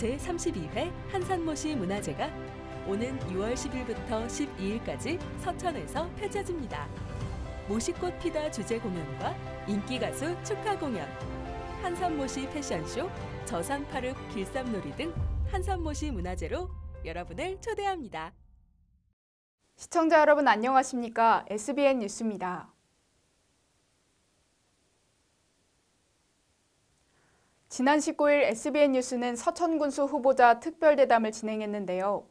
제32회 한산모시 문화제가 오는 6월 10일부터 12일까지 서천에서 펼쳐집니다. 모시꽃 피다 주제 공연과 인기 가수 축하 공연, 한산모시 패션쇼, 저산파르 길쌈놀이 등 한산모시 문화제로 여러분을 초대합니다. 시청자 여러분 안녕하십니까? SBN 뉴스입니다. 지난 19일 SBN 뉴스는 서천군수 후보자 특별대담을 진행했는데요.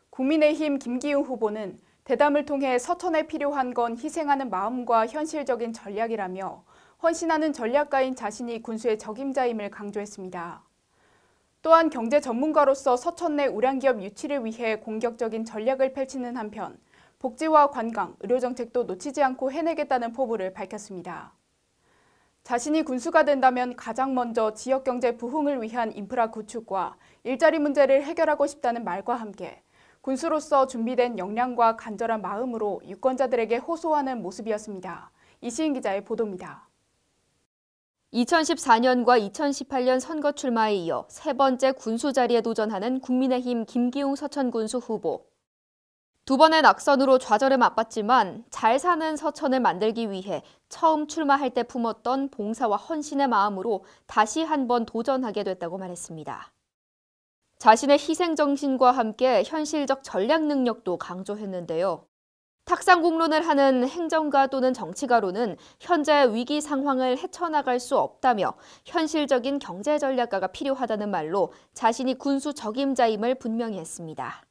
국민의힘 김기웅 후보는 대담을 통해 서천에 필요한 건 희생하는 마음과 현실적인 전략이라며 헌신하는 전략가인 자신이 군수의 적임자임을 강조했습니다. 또한 경제 전문가로서 서천 내 우량기업 유치를 위해 공격적인 전략을 펼치는 한편 복지와 관광, 의료정책도 놓치지 않고 해내겠다는 포부를 밝혔습니다. 자신이 군수가 된다면 가장 먼저 지역경제 부흥을 위한 인프라 구축과 일자리 문제를 해결하고 싶다는 말과 함께 군수로서 준비된 역량과 간절한 마음으로 유권자들에게 호소하는 모습이었습니다. 이시인 기자의 보도입니다. 2014년과 2018년 선거 출마에 이어 세 번째 군수 자리에 도전하는 국민의힘 김기웅 서천군수 후보. 두 번의 낙선으로 좌절을 맛봤지만 잘 사는 서천을 만들기 위해 처음 출마할 때 품었던 봉사와 헌신의 마음으로 다시 한번 도전하게 됐다고 말했습니다. 자신의 희생정신과 함께 현실적 전략 능력도 강조했는데요. 탁상공론을 하는 행정가 또는 정치가로는 현재 위기 상황을 헤쳐나갈 수 없다며 현실적인 경제 전략가가 필요하다는 말로 자신이 군수 적임자임을 분명히 했습니다.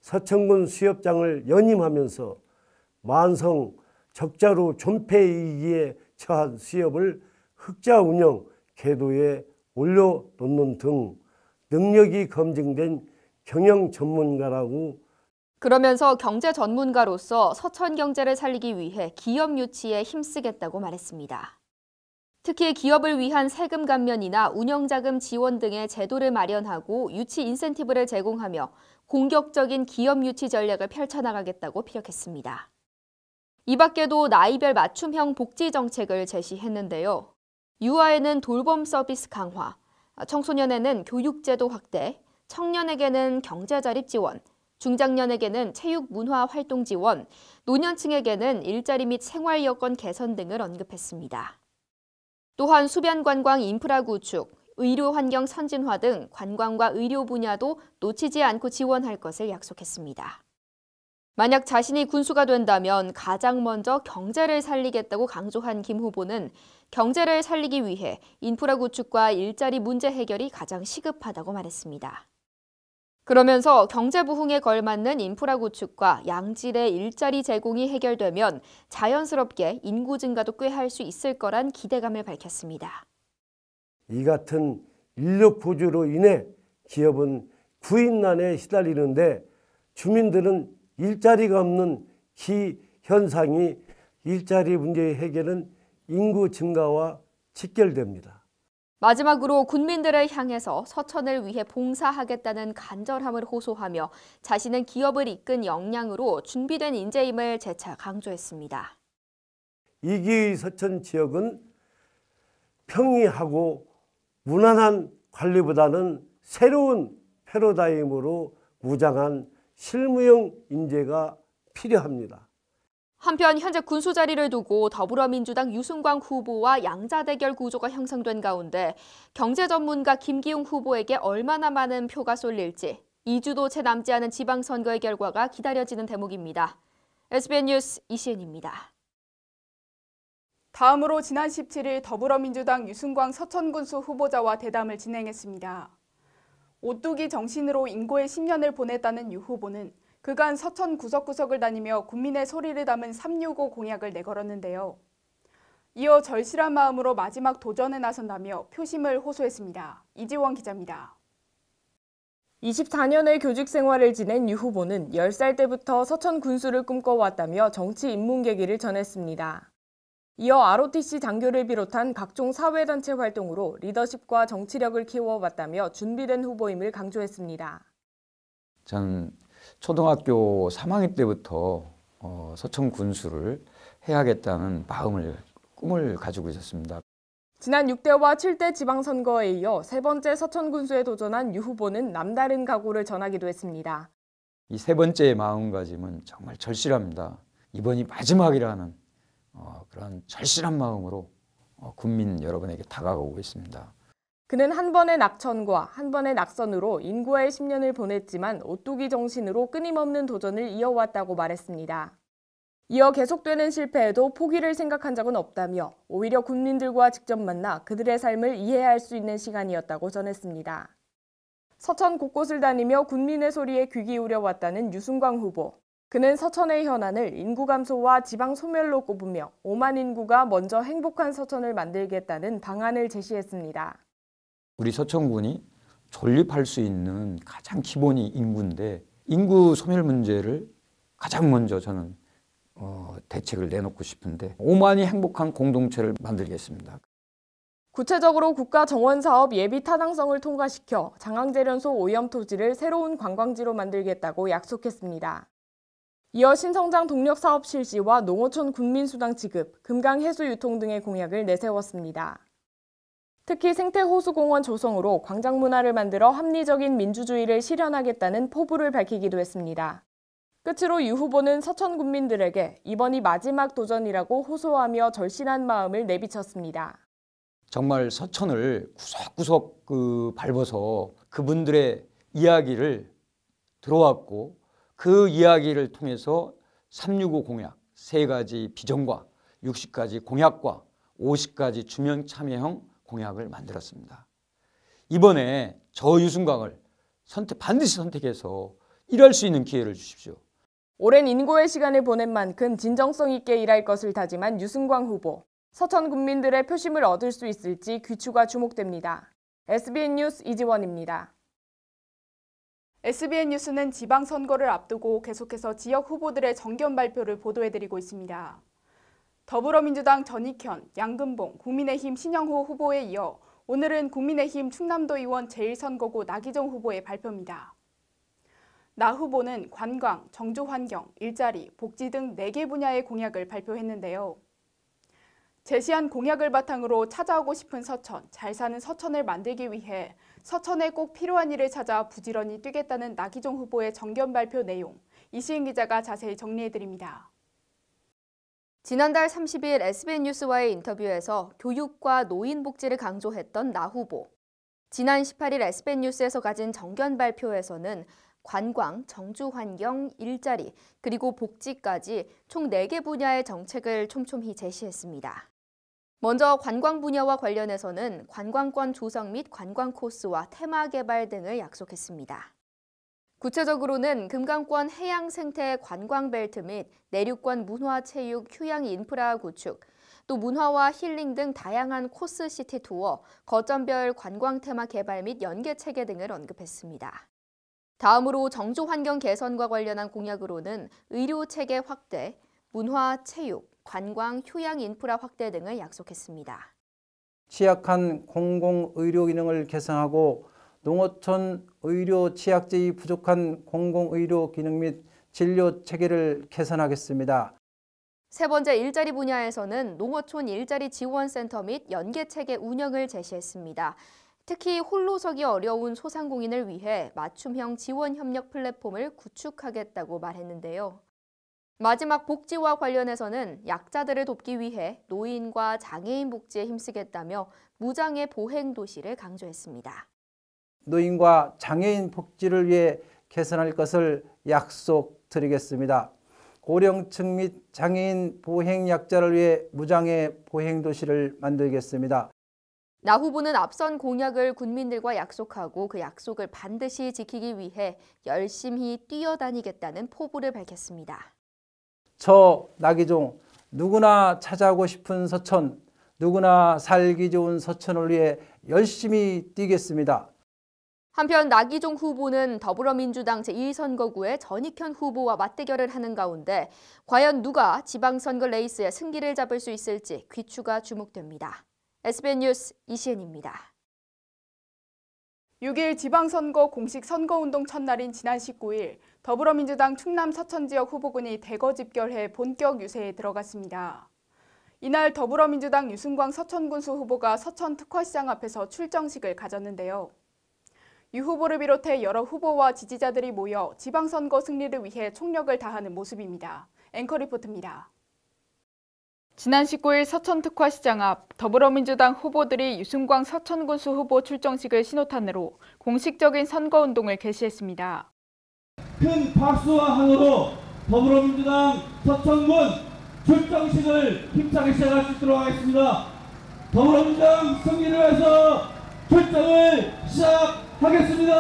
서천군 수협장을 연임하면서 만성 적자로 존폐위기에 처한 수협을 흑자 운영 궤도에 올려놓는 등 능력이 검증된 경영 전문가라고. 그러면서 경제 전문가로서 서천 경제를 살리기 위해 기업 유치에 힘쓰겠다고 말했습니다. 특히 기업을 위한 세금 감면이나 운영자금 지원 등의 제도를 마련하고 유치 인센티브를 제공하며 공격적인 기업 유치 전략을 펼쳐나가겠다고 피력했습니다. 이 밖에도 나이별 맞춤형 복지 정책을 제시했는데요. 유아에는 돌봄 서비스 강화, 청소년에는 교육제도 확대, 청년에게는 경제자립 지원, 중장년에게는 체육 문화 활동 지원, 노년층에게는 일자리 및 생활 여건 개선 등을 언급했습니다. 또한 수변 관광 인프라 구축, 의료 환경 선진화 등 관광과 의료 분야도 놓치지 않고 지원할 것을 약속했습니다. 만약 자신이 군수가 된다면 가장 먼저 경제를 살리겠다고 강조한 김 후보는 경제를 살리기 위해 인프라 구축과 일자리 문제 해결이 가장 시급하다고 말했습니다. 그러면서 경제 부흥에 걸맞는 인프라 구축과 양질의 일자리 제공이 해결되면 자연스럽게 인구 증가도 꾀할 수 있을 거란 기대감을 밝혔습니다. 이 같은 인력 부조로 인해 기업은 구인난에 시달리는데 주민들은 일자리가 없는 기현상이 일자리 문제의 해결은 인구 증가와 직결됩니다. 마지막으로 군민들을 향해서 서천을 위해 봉사하겠다는 간절함을 호소하며 자신은 기업을 이끈 역량으로 준비된 인재임을 재차 강조했습니다. 이기의 서천 지역은 평이하고 무난한 관리보다는 새로운 패러다임으로 무장한 실무형 인재가 필요합니다. 한편 현재 군수 자리를 두고 더불어민주당 유승광 후보와 양자 대결 구조가 형성된 가운데 경제 전문가 김기웅 후보에게 얼마나 많은 표가 쏠릴지 2주도 채 남지 않은 지방선거의 결과가 기다려지는 대목입니다. SBN 뉴스 이시은입니다. 다음으로 지난 17일 더불어민주당 유승광 서천군수 후보자와 대담을 진행했습니다. 오뚜기 정신으로 인고의 10년을 보냈다는 유 후보는 그간 서천 구석구석을 다니며 국민의 소리를 담은 365 공약을 내걸었는데요. 이어 절실한 마음으로 마지막 도전에 나선다며 표심을 호소했습니다. 이지원 기자입니다. 24년의 교직 생활을 지낸 유 후보는 10살 때부터 서천 군수를 꿈꿔왔다며 정치 입문 계기를 전했습니다. 이어 ROTC 장교를 비롯한 각종 사회단체 활동으로 리더십과 정치력을 키워왔다며 준비된 후보임을 강조했습니다. 저는 초등학교 3학년 때부터 서천 군수를 해야겠다는 꿈을 가지고 있었습니다. 지난 6대와 7대 지방선거에 이어 세 번째 서천군수에 도전한 유 후보는 남다른 각오를 전하기도 했습니다. 이 세 번째의 마음가짐은 정말 절실합니다. 이번이 마지막이라는 그런 절실한 마음으로 국민 여러분에게 다가가고 있습니다. 그는 한 번의 낙천과 한 번의 낙선으로 인구와의 10년을 보냈지만 오뚜기 정신으로 끊임없는 도전을 이어왔다고 말했습니다. 이어 계속되는 실패에도 포기를 생각한 적은 없다며 오히려 국민들과 직접 만나 그들의 삶을 이해할 수 있는 시간이었다고 전했습니다. 서천 곳곳을 다니며 국민의 소리에 귀 기울여 왔다는 유승광 후보. 그는 서천의 현안을 인구 감소와 지방 소멸로 꼽으며 5만 인구가 먼저 행복한 서천을 만들겠다는 방안을 제시했습니다. 우리 서천군이 존립할 수 있는 가장 기본이 인구인데 인구 소멸 문제를 가장 먼저 저는 대책을 내놓고 싶은데 5만이 행복한 공동체를 만들겠습니다. 구체적으로 국가 정원 사업 예비 타당성을 통과시켜 장항제련소 오염 토지를 새로운 관광지로 만들겠다고 약속했습니다. 이어 신성장 동력 사업 실시와 농어촌 군민수당 지급, 금강 해수 유통 등의 공약을 내세웠습니다. 특히 생태호수공원 조성으로 광장 문화를 만들어 합리적인 민주주의를 실현하겠다는 포부를 밝히기도 했습니다. 끝으로 유 후보는 서천 군민들에게 이번이 마지막 도전이라고 호소하며 절실한 마음을 내비쳤습니다. 정말 서천을 구석구석 밟아서 그분들의 이야기를 들어왔고 그 이야기를 통해서 365 공약 3가지 비전과 60가지 공약과 50가지 주민 참여형 공약을 만들었습니다. 이번에 저 유승광을 반드시 선택해서 일할 수 있는 기회를 주십시오. 오랜 인고의 시간을 보낸 만큼 진정성 있게 일할 것을 다짐한 유승광 후보. 서천 국민들의 표심을 얻을 수 있을지 귀추가 주목됩니다. SBN 뉴스 이지원입니다. SBN 뉴스는 지방선거를 앞두고 계속해서 지역 후보들의 정견 발표를 보도해드리고 있습니다. 더불어민주당 전익현, 양금봉, 국민의힘 신영호 후보에 이어 오늘은 국민의힘 충남도 의원 제1선거구 나기정 후보의 발표입니다. 나 후보는 관광, 정조환경, 일자리, 복지 등 4개 분야의 공약을 발표했는데요. 제시한 공약을 바탕으로 찾아오고 싶은 서천, 잘 사는 서천을 만들기 위해 서천에 꼭 필요한 일을 찾아 부지런히 뛰겠다는 나기정 후보의 정견 발표 내용, 이시은 기자가 자세히 정리해드립니다. 지난달 30일 SBN 뉴스와의 인터뷰에서 교육과 노인 복지를 강조했던 나 후보. 지난 18일 SBN 뉴스에서 가진 정견 발표에서는 관광, 정주환경, 일자리, 그리고 복지까지 총 4개 분야의 정책을 촘촘히 제시했습니다. 먼저 관광 분야와 관련해서는 관광권 조성 및 관광 코스와 테마 개발 등을 약속했습니다. 구체적으로는 금강권 해양 생태 관광 벨트 및 내륙권 문화, 체육, 휴양 인프라 구축, 또 문화와 힐링 등 다양한 코스 시티 투어, 거점별 관광 테마 개발 및 연계 체계 등을 언급했습니다. 다음으로 정조 환경 개선과 관련한 공약으로는 의료 체계 확대, 문화, 체육, 관광, 휴양 인프라 확대 등을 약속했습니다. 취약한 공공의료 기능을 개선하고 농어촌 의료 취약지의 부족한 공공의료 기능 및 진료 체계를 개선하겠습니다. 세 번째 일자리 분야에서는 농어촌 일자리 지원센터 및 연계체계 운영을 제시했습니다. 특히 홀로 서기 어려운 소상공인을 위해 맞춤형 지원 협력 플랫폼을 구축하겠다고 말했는데요. 마지막 복지와 관련해서는 약자들을 돕기 위해 노인과 장애인 복지에 힘쓰겠다며 무장애 보행 도시를 강조했습니다. 노인과 장애인 복지를 위해 개선할 것을 약속드리겠습니다. 고령층 및 장애인 보행 약자를 위해 무장애 보행 도시를 만들겠습니다. 나 후보는 앞선 공약을 국민들과 약속하고 그 약속을 반드시 지키기 위해 열심히 뛰어다니겠다는 포부를 밝혔습니다. 저 나기종, 누구나 찾아오고 싶은 서천, 누구나 살기 좋은 서천을 위해 열심히 뛰겠습니다. 한편 나기종 후보는 더불어민주당 제1선거구의 전익현 후보와 맞대결을 하는 가운데 과연 누가 지방선거 레이스의 승기를 잡을 수 있을지 귀추가 주목됩니다. SBN 뉴스 이시은입니다. 6일 지방선거 공식 선거운동 첫날인 지난 19일 더불어민주당 충남 서천 지역 후보군이 대거 집결해 본격 유세에 들어갔습니다. 이날 더불어민주당 유승광 서천군수 후보가 서천 특화시장 앞에서 출정식을 가졌는데요. 유 후보를 비롯해 여러 후보와 지지자들이 모여 지방선거 승리를 위해 총력을 다하는 모습입니다. 앵커 리포트입니다. 지난 19일 서천 특화시장 앞 더불어민주당 후보들이 유승광 서천군수 후보 출정식을 신호탄으로 공식적인 선거운동을 개시했습니다. 큰 박수와 환호로 더불어민주당 서천군 출정식을 힘차게 시작할 수 있도록 하겠습니다. 더불어민주당 승리를 위해서 출정을 시작하겠습니다.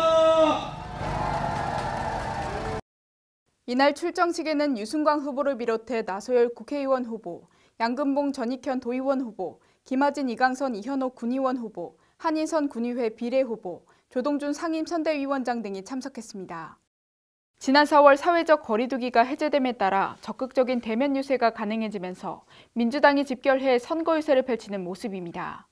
이날 출정식에는 유승광 후보를 비롯해 나소열 국회의원 후보, 양금봉 전익현 도의원 후보, 김하진 이강선 이현옥 군의원 후보, 한인선 군의회 비례 후보, 조동준 상임선대위원장 등이 참석했습니다. 지난 4월 사회적 거리두기가 해제됨에 따라 적극적인 대면 유세가 가능해지면서 민주당이 집결해 선거 유세를 펼치는 모습입니다.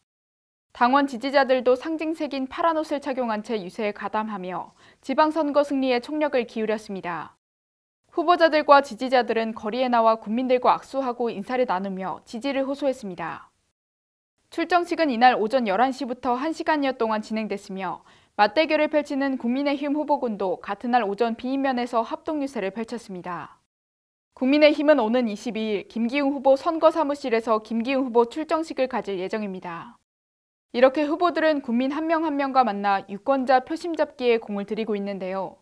당원 지지자들도 상징색인 파란 옷을 착용한 채 유세에 가담하며 지방선거 승리에 총력을 기울였습니다. 후보자들과 지지자들은 거리에 나와 국민들과 악수하고 인사를 나누며 지지를 호소했습니다. 출정식은 이날 오전 11시부터 1시간여 동안 진행됐으며 맞대결을 펼치는 국민의힘 후보군도 같은 날 오전 비인면에서 합동유세를 펼쳤습니다. 국민의힘은 오는 22일 김기웅 후보 선거사무실에서 김기웅 후보 출정식을 가질 예정입니다. 이렇게 후보들은 국민 한 명 한 명과 만나 유권자 표심 잡기에 공을 들이고 있는데요.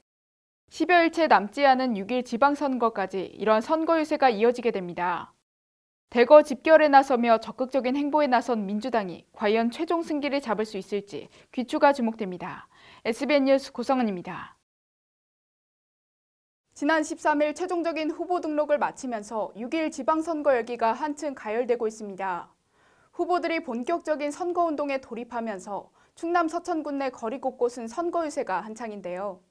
10여일 채 남지 않은 6일 지방선거까지 이런 선거 유세가 이어지게 됩니다. 대거 집결에 나서며 적극적인 행보에 나선 민주당이 과연 최종 승기를 잡을 수 있을지 귀추가 주목됩니다. SBN 뉴스 고성은입니다. 지난 13일 최종적인 후보 등록을 마치면서 6일 지방선거 열기가 한층 가열되고 있습니다. 후보들이 본격적인 선거운동에 돌입하면서 충남 서천군 내 거리 곳곳은 선거 유세가 한창인데요.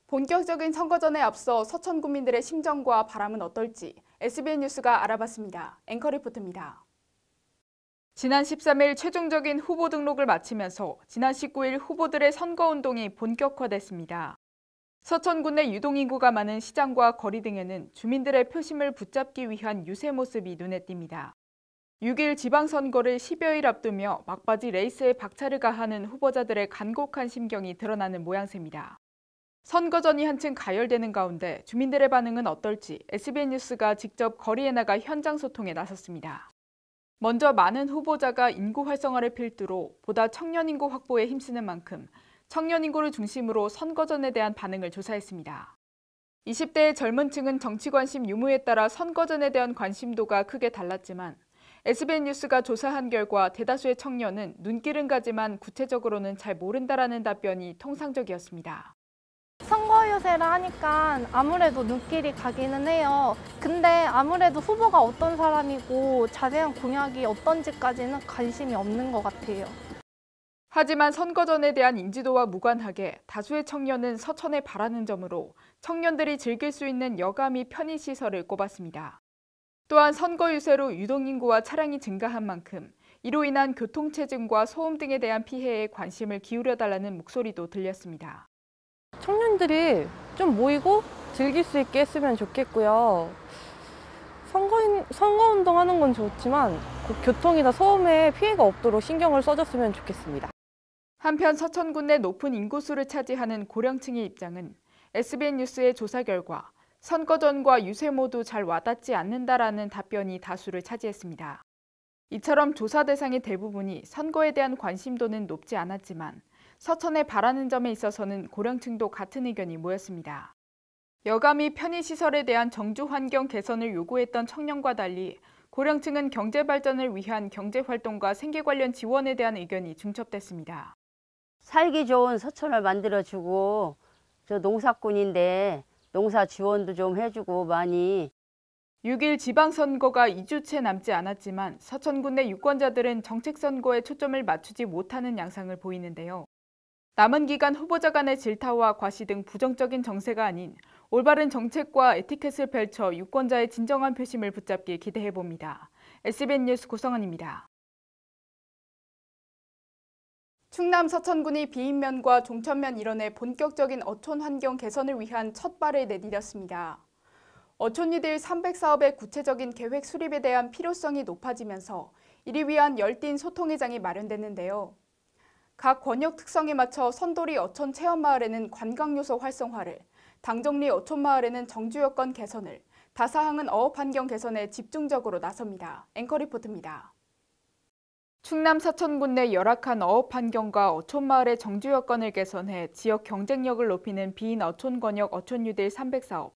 본격적인 선거전에 앞서 서천 구민들의 심정과 바람은 어떨지 SBN 뉴스가 알아봤습니다. 앵커 리포트입니다. 지난 13일 최종적인 후보 등록을 마치면서 지난 19일 후보들의 선거운동이 본격화됐습니다. 서천군 내 유동인구가 많은 시장과 거리 등에는 주민들의 표심을 붙잡기 위한 유세 모습이 눈에 띕니다. 6일 지방선거를 10여일 앞두며 막바지 레이스에 박차를 가하는 후보자들의 간곡한 심경이 드러나는 모양새입니다. 선거전이 한층 가열되는 가운데 주민들의 반응은 어떨지 SBN 뉴스가 직접 거리에 나가 현장 소통에 나섰습니다. 먼저 많은 후보자가 인구 활성화를 필두로 보다 청년 인구 확보에 힘쓰는 만큼 청년 인구를 중심으로 선거전에 대한 반응을 조사했습니다. 20대의 젊은 층은 정치 관심 유무에 따라 선거전에 대한 관심도가 크게 달랐지만 SBN 뉴스가 조사한 결과 대다수의 청년은 눈길은 가지만 구체적으로는 잘 모른다라는 답변이 통상적이었습니다. 선거 유세를 하니까 아무래도 눈길이 가기는 해요. 근데 아무래도 후보가 어떤 사람이고 자세한 공약이 어떤지까지는 관심이 없는 것 같아요. 하지만 선거전에 대한 인지도와 무관하게 다수의 청년은 서천에 바라는 점으로 청년들이 즐길 수 있는 여가미 편의시설을 꼽았습니다. 또한 선거 유세로 유동인구와 차량이 증가한 만큼 이로 인한 교통체증과 소음 등에 대한 피해에 관심을 기울여달라는 목소리도 들렸습니다. 청년들이 좀 모이고 즐길 수 있게 했으면 좋겠고요. 선거운동 하는 건 좋지만 교통이나 소음에 피해가 없도록 신경을 써줬으면 좋겠습니다. 한편 서천군 내 높은 인구수를 차지하는 고령층의 입장은 SBN 뉴스의 조사 결과 선거전과 유세 모두 잘 와닿지 않는다라는 답변이 다수를 차지했습니다. 이처럼 조사 대상의 대부분이 선거에 대한 관심도는 높지 않았지만 서천에 바라는 점에 있어서는 고령층도 같은 의견이 모였습니다. 여가미 편의시설에 대한 정주 환경 개선을 요구했던 청년과 달리 고령층은 경제 발전을 위한 경제활동과 생계 관련 지원에 대한 의견이 중첩됐습니다. 살기 좋은 서천을 만들어주고 저 농사꾼인데 농사 지원도 좀 해주고 많이. 6일 지방선거가 2주채 남지 않았지만 서천군 내 유권자들은 정책선거에 초점을 맞추지 못하는 양상을 보이는데요. 남은 기간 후보자 간의 질타와 과시 등 부정적인 정세가 아닌 올바른 정책과 에티켓을 펼쳐 유권자의 진정한 표심을 붙잡길 기대해봅니다. SBN 뉴스 고성은입니다. 충남 서천군이 비인면과 종천면 일원의 본격적인 어촌 환경 개선을 위한 첫 발을 내디뎠습니다. 어촌이들 300사업의 구체적인 계획 수립에 대한 필요성이 높아지면서 이를 위한 열띤 소통의 장이 마련됐는데요. 각 권역 특성에 맞춰 선도리 어촌 체험마을에는 관광요소 활성화를, 당정리 어촌마을에는 정주여건 개선을, 다사항은 어업환경 개선에 집중적으로 나섭니다. 앵커 리포트입니다. 충남 서천군 내 열악한 어업환경과 어촌마을의 정주여건을 개선해 지역 경쟁력을 높이는 비인 어촌권역 어촌유들 300사업.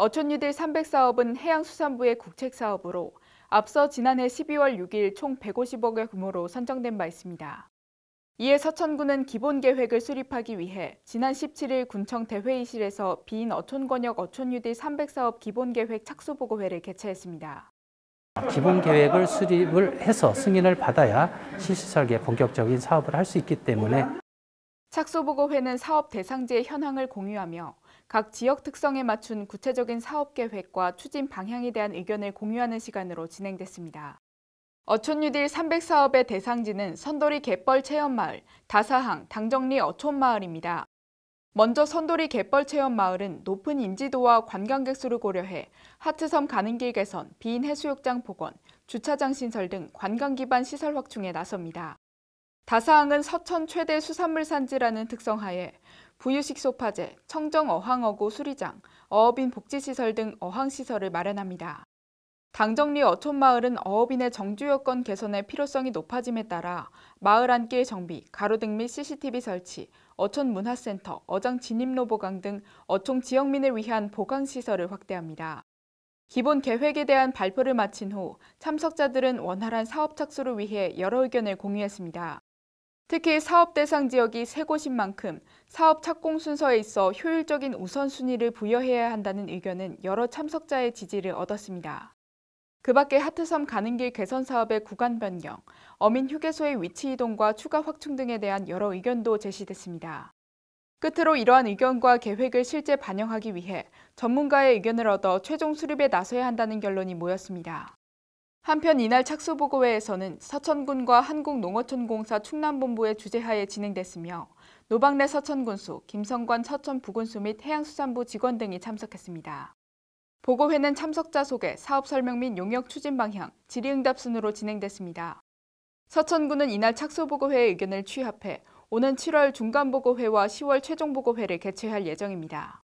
어촌유들 300사업은 해양수산부의 국책사업으로 앞서 지난해 12월 6일 총 150억의 규모로 선정된 바 있습니다. 이에 서천군은 기본계획을 수립하기 위해 지난 17일 군청 대회의실에서 비인 어촌권역 어촌유들 300사업 기본계획 착수보고회를 개최했습니다. 기본계획을 수립을 해서 승인을 받아야 실시설계 본격적인 사업을 할 수 있기 때문에 착수보고회는 사업 대상지의 현황을 공유하며 각 지역 특성에 맞춘 구체적인 사업 계획과 추진 방향에 대한 의견을 공유하는 시간으로 진행됐습니다. 어촌유들 300사업의 대상지는 선도리 갯벌 체험마을, 다사항, 당정리 어촌마을입니다. 먼저 선도리 갯벌 체험마을은 높은 인지도와 관광객 수를 고려해 하트섬 가는 길 개선, 비인 해수욕장 복원, 주차장 신설 등 관광 기반 시설 확충에 나섭니다. 다사항은 서천 최대 수산물 산지라는 특성하에 부유식 소파제, 청정 어항어구 수리장, 어업인 복지시설 등 어항시설을 마련합니다. 당정리 어촌마을은 어업인의 정주여건 개선의 필요성이 높아짐에 따라 마을 안길 정비, 가로등 및 CCTV 설치, 어촌 문화센터, 어장 진입로 보강 등 어촌 지역민을 위한 보강시설을 확대합니다. 기본 계획에 대한 발표를 마친 후 참석자들은 원활한 사업 착수를 위해 여러 의견을 공유했습니다. 특히 사업 대상 지역이 세 곳인 만큼 사업 착공 순서에 있어 효율적인 우선순위를 부여해야 한다는 의견은 여러 참석자의 지지를 얻었습니다. 그 밖에 하트섬 가는 길 개선 사업의 구간 변경, 어민 휴게소의 위치 이동과 추가 확충 등에 대한 여러 의견도 제시됐습니다. 끝으로 이러한 의견과 계획을 실제 반영하기 위해 전문가의 의견을 얻어 최종 수립에 나서야 한다는 결론이 모였습니다. 한편 이날 착수보고회에서는 서천군과 한국농어촌공사 충남본부의 주재하에 진행됐으며 노박래 서천군수, 김성관 서천부군수 및 해양수산부 직원 등이 참석했습니다. 보고회는 참석자 소개, 사업 설명 및 용역 추진 방향, 질의응답 순으로 진행됐습니다. 서천군은 이날 착수보고회의 의견을 취합해 오는 7월 중간보고회와 10월 최종보고회를 개최할 예정입니다.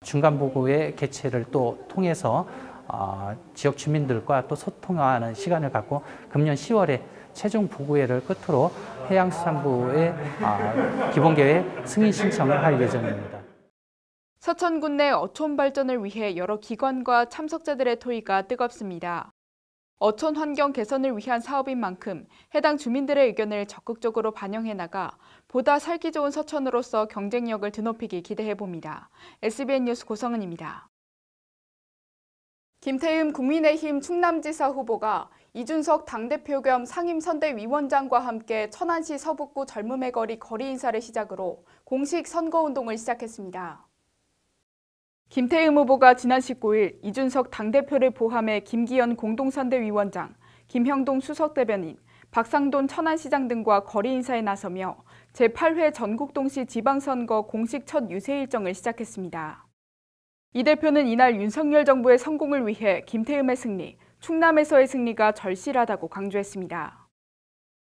중간보고회 개최를 또 통해서 지역 주민들과 또 소통하는 시간을 갖고 금년 10월에 최종 보고회를 끝으로 해양수산부의 기본계획 승인 신청을 할 예정입니다. 서천군 내 어촌 발전을 위해 여러 기관과 참석자들의 토의가 뜨겁습니다. 어촌 환경 개선을 위한 사업인 만큼 해당 주민들의 의견을 적극적으로 반영해 나가 보다 살기 좋은 서천으로서 경쟁력을 드높이기 기대해봅니다. SBN 뉴스 고성은입니다. 김태흠 국민의힘 충남지사 후보가 이준석 당대표 겸 상임선대위원장과 함께 천안시 서북구 젊음의 거리 거리 인사를 시작으로 공식 선거운동을 시작했습니다. 김태흠 후보가 지난 19일 이준석 당대표를 포함해 김기현 공동선대위원장, 김형동 수석대변인, 박상돈 천안시장 등과 거리 인사에 나서며 제8회 전국동시 지방선거 공식 첫 유세 일정을 시작했습니다. 이 대표는 이날 윤석열 정부의 성공을 위해 김태흠의 승리, 충남에서의 승리가 절실하다고 강조했습니다.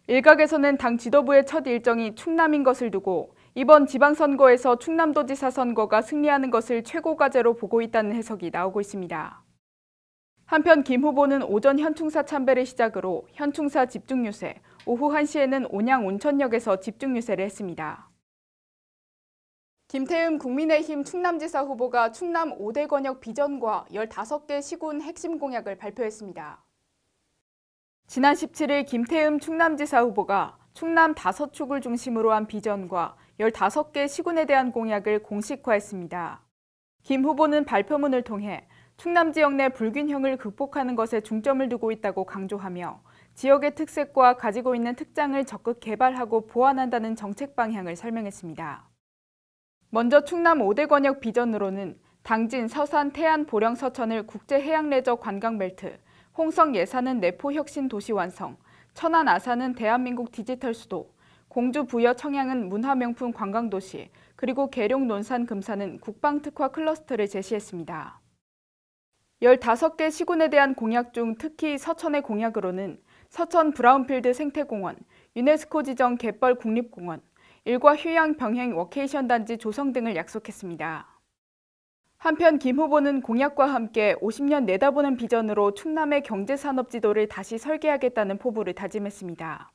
일각에서는 당 지도부의 첫 일정이 충남인 것을 두고 이번 지방선거에서 충남도지사 선거가 승리하는 것을 최고 과제로 보고 있다는 해석이 나오고 있습니다. 한편 김 후보는 오전 현충사 참배를 시작으로 현충사 집중유세, 오후 1시에는 온양 온천역에서 집중유세를 했습니다. 김태흠 국민의힘 충남지사 후보가 충남 5대 권역 비전과 15개 시군 핵심 공약을 발표했습니다. 지난 17일 김태흠 충남지사 후보가 충남 5축을 중심으로 한 비전과 15개 시군에 대한 공약을 공식화했습니다. 김 후보는 발표문을 통해 충남 지역 내 불균형을 극복하는 것에 중점을 두고 있다고 강조하며 지역의 특색과 가지고 있는 특장을 적극 개발하고 보완한다는 정책 방향을 설명했습니다. 먼저 충남 5대 권역 비전으로는 당진, 서산, 태안, 보령, 서천을 국제해양레저 관광벨트, 홍성, 예산은 내포혁신 도시 완성, 천안, 아산은 대한민국 디지털 수도, 공주, 부여, 청양은 문화명품 관광도시, 그리고 계룡, 논산, 금산은 국방특화 클러스터를 제시했습니다. 15개 시군에 대한 공약 중 특히 서천의 공약으로는 서천 브라운필드 생태공원, 유네스코 지정 갯벌 국립공원, 일과 휴양 병행 워케이션 단지 조성 등을 약속했습니다. 한편 김 후보는 공약과 함께 50년 내다보는 비전으로 충남의 경제산업 지도를 다시 설계하겠다는 포부를 다짐했습니다.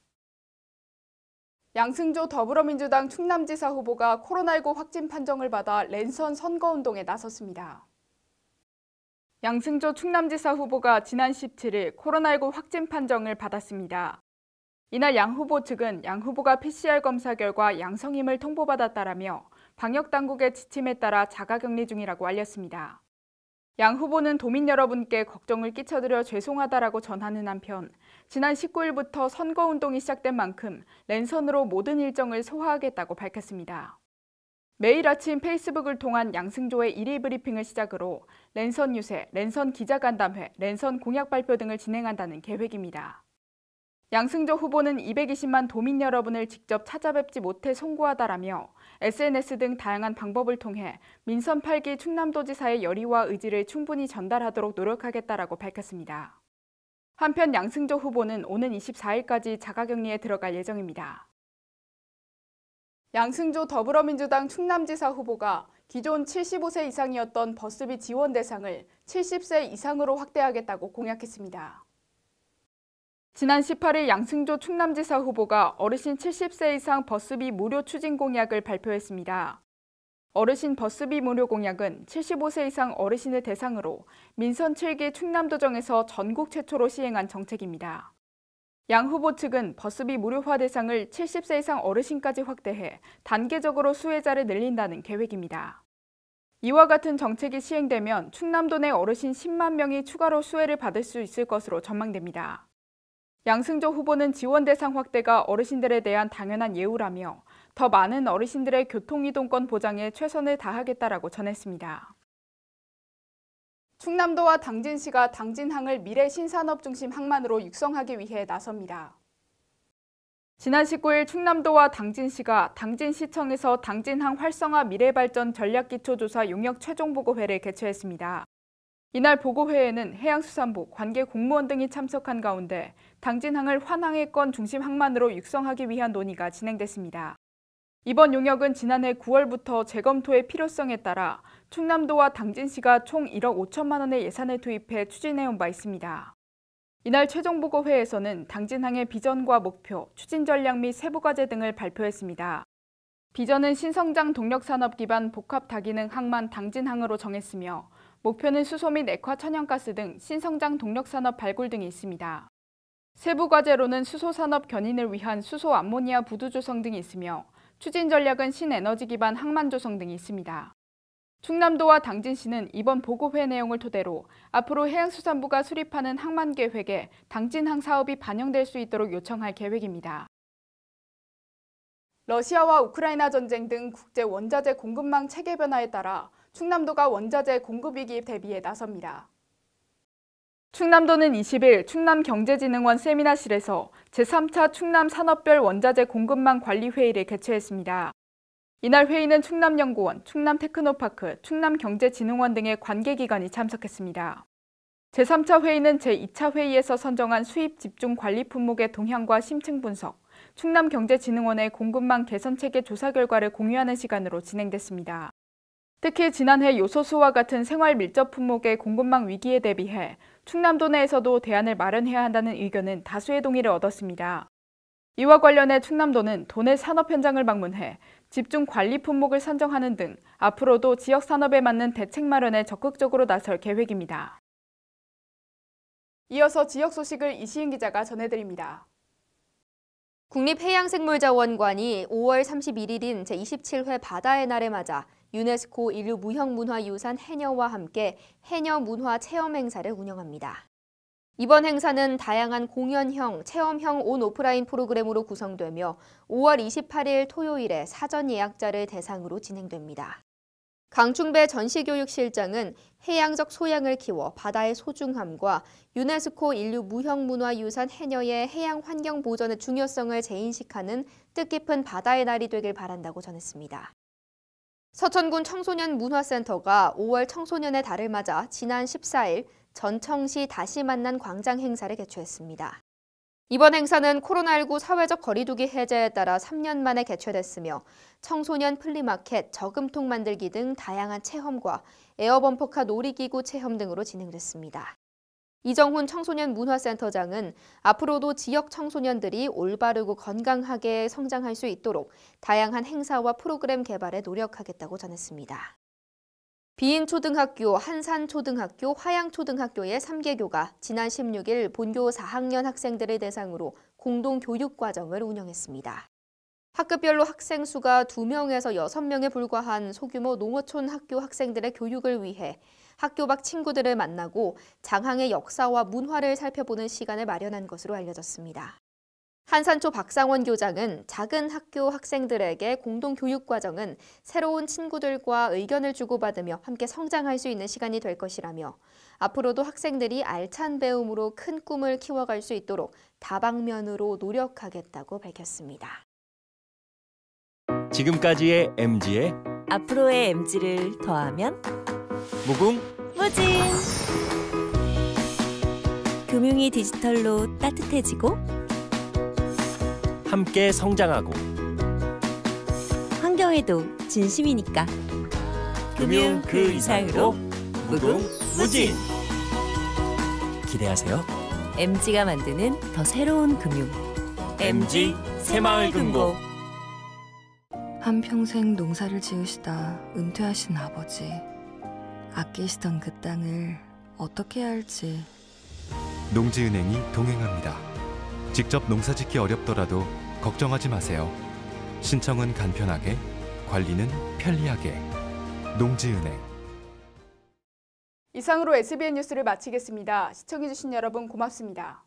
양승조 더불어민주당 충남지사 후보가 코로나19 확진 판정을 받아 랜선 선거운동에 나섰습니다. 양승조 충남지사 후보가 지난 17일 코로나19 확진 판정을 받았습니다. 이날 양 후보 측은 양 후보가 PCR 검사 결과 양성임을 통보받았다라며 방역당국의 지침에 따라 자가격리 중이라고 알렸습니다. 양 후보는 도민 여러분께 걱정을 끼쳐드려 죄송하다라고 전하는 한편 지난 19일부터 선거운동이 시작된 만큼 랜선으로 모든 일정을 소화하겠다고 밝혔습니다. 매일 아침 페이스북을 통한 양승조의 일일 브리핑을 시작으로 랜선 유세, 랜선 기자간담회, 랜선 공약 발표 등을 진행한다는 계획입니다. 양승조 후보는 220만 도민 여러분을 직접 찾아뵙지 못해 송구하다라며 SNS 등 다양한 방법을 통해 민선 8기 충남도지사의 열의와 의지를 충분히 전달하도록 노력하겠다라고 밝혔습니다. 한편 양승조 후보는 오는 24일까지 자가격리에 들어갈 예정입니다. 양승조 더불어민주당 충남지사 후보가 기존 75세 이상이었던 버스비 지원 대상을 70세 이상으로 확대하겠다고 공약했습니다. 지난 18일 양승조 충남지사 후보가 어르신 70세 이상 버스비 무료 추진 공약을 발표했습니다. 어르신 버스비 무료 공약은 75세 이상 어르신을 대상으로 민선 7기 충남도정에서 전국 최초로 시행한 정책입니다. 양 후보 측은 버스비 무료화 대상을 70세 이상 어르신까지 확대해 단계적으로 수혜자를 늘린다는 계획입니다. 이와 같은 정책이 시행되면 충남도 내 어르신 10만 명이 추가로 수혜를 받을 수 있을 것으로 전망됩니다. 양승조 후보는 지원 대상 확대가 어르신들에 대한 당연한 예우라며 더 많은 어르신들의 교통이동권 보장에 최선을 다하겠다라고 전했습니다. 충남도와 당진시가 당진항을 미래 신산업 중심 항만으로 육성하기 위해 나섭니다. 지난 19일 충남도와 당진시가 당진시청에서 당진항 활성화 미래발전 전략기초조사 용역 최종보고회를 개최했습니다. 이날 보고회에는 해양수산부, 관계 공무원 등이 참석한 가운데 당진항을 환항해권 중심 항만으로 육성하기 위한 논의가 진행됐습니다. 이번 용역은 지난해 9월부터 재검토의 필요성에 따라 충남도와 당진시가 총 1억 5천만 원의 예산을 투입해 추진해온 바 있습니다. 이날 최종보고회에서는 당진항의 비전과 목표, 추진 전략 및 세부과제 등을 발표했습니다. 비전은 신성장 동력산업 기반 복합 다기능 항만 당진항으로 정했으며 목표는 수소 및 액화 천연가스 등 신성장 동력산업 발굴 등이 있습니다. 세부 과제로는 수소산업 견인을 위한 수소 암모니아 부두 조성 등이 있으며 추진 전략은 신에너지 기반 항만 조성 등이 있습니다. 충남도와 당진시는 이번 보고회 내용을 토대로 앞으로 해양수산부가 수립하는 항만 계획에 당진항 사업이 반영될 수 있도록 요청할 계획입니다. 러시아와 우크라이나 전쟁 등 국제 원자재 공급망 체계 변화에 따라 충남도가 원자재 공급 위기에 대비해 나섭니다. 충남도는 20일 충남경제진흥원 세미나실에서 제3차 충남 산업별 원자재 공급망 관리회의를 개최했습니다. 이날 회의는 충남연구원, 충남테크노파크, 충남경제진흥원 등의 관계기관이 참석했습니다. 제3차 회의는 제2차 회의에서 선정한 수입 집중 관리 품목의 동향과 심층 분석, 충남경제진흥원의 공급망 개선체계 조사 결과를 공유하는 시간으로 진행됐습니다. 특히 지난해 요소수와 같은 생활 밀접 품목의 공급망 위기에 대비해 충남도 내에서도 대안을 마련해야 한다는 의견은 다수의 동의를 얻었습니다. 이와 관련해 충남도는 도내 산업 현장을 방문해 집중 관리 품목을 선정하는 등 앞으로도 지역 산업에 맞는 대책 마련에 적극적으로 나설 계획입니다. 이어서 지역 소식을 이시은 기자가 전해드립니다. 국립해양생물자원관이 5월 31일인 제27회 바다의 날을 맞아 유네스코 인류 무형문화유산 해녀와 함께 해녀 문화 체험 행사를 운영합니다. 이번 행사는 다양한 공연형, 체험형 온 오프라인 프로그램으로 구성되며 5월 28일 토요일에 사전 예약자를 대상으로 진행됩니다. 강충배 전시교육실장은 해양적 소양을 키워 바다의 소중함과 유네스코 인류 무형문화유산 해녀의 해양 환경 보전의 중요성을 재인식하는 뜻깊은 바다의 날이 되길 바란다고 전했습니다. 서천군 청소년 문화센터가 5월 청소년의 달을 맞아 지난 14일 전청시 다시 만난 광장 행사를 개최했습니다. 이번 행사는 코로나19 사회적 거리두기 해제에 따라 3년 만에 개최됐으며 청소년 플리마켓, 저금통 만들기 등 다양한 체험과 에어범퍼카 놀이기구 체험 등으로 진행됐습니다. 이정훈 청소년 문화센터장은 앞으로도 지역 청소년들이 올바르고 건강하게 성장할 수 있도록 다양한 행사와 프로그램 개발에 노력하겠다고 전했습니다. 비인초등학교, 한산초등학교, 화양초등학교의 3개교가 지난 16일 본교 4학년 학생들을 대상으로 공동교육과정을 운영했습니다. 학급별로 학생 수가 2명에서 6명에 불과한 소규모 농어촌 학교 학생들의 교육을 위해 학교 밖 친구들을 만나고 장항의 역사와 문화를 살펴보는 시간을 마련한 것으로 알려졌습니다. 한산초 박상원 교장은 작은 학교 학생들에게 공동교육과정은 새로운 친구들과 의견을 주고받으며 함께 성장할 수 있는 시간이 될 것이라며 앞으로도 학생들이 알찬 배움으로 큰 꿈을 키워갈 수 있도록 다방면으로 노력하겠다고 밝혔습니다. 지금까지의 MG의 앞으로의 MG를 더하면 무궁무진. 금융이 디지털로 따뜻해지고 함께 성장하고 환경에도 진심이니까 금융 그 이상으로 무궁무진. 기대하세요. MG가 만드는 더 새로운 금융 MG 새마을금고. 한평생 농사를 지으시다 은퇴하신 아버지, 아끼시던 그 땅을 어떻게 해야 할지. 농지은행이 동행합니다. 직접 농사짓기 어렵더라도 걱정하지 마세요. 신청은 간편하게, 관리는 편리하게. 농지은행. 이상으로 SBN 뉴스를 마치겠습니다. 시청해주신 여러분 고맙습니다.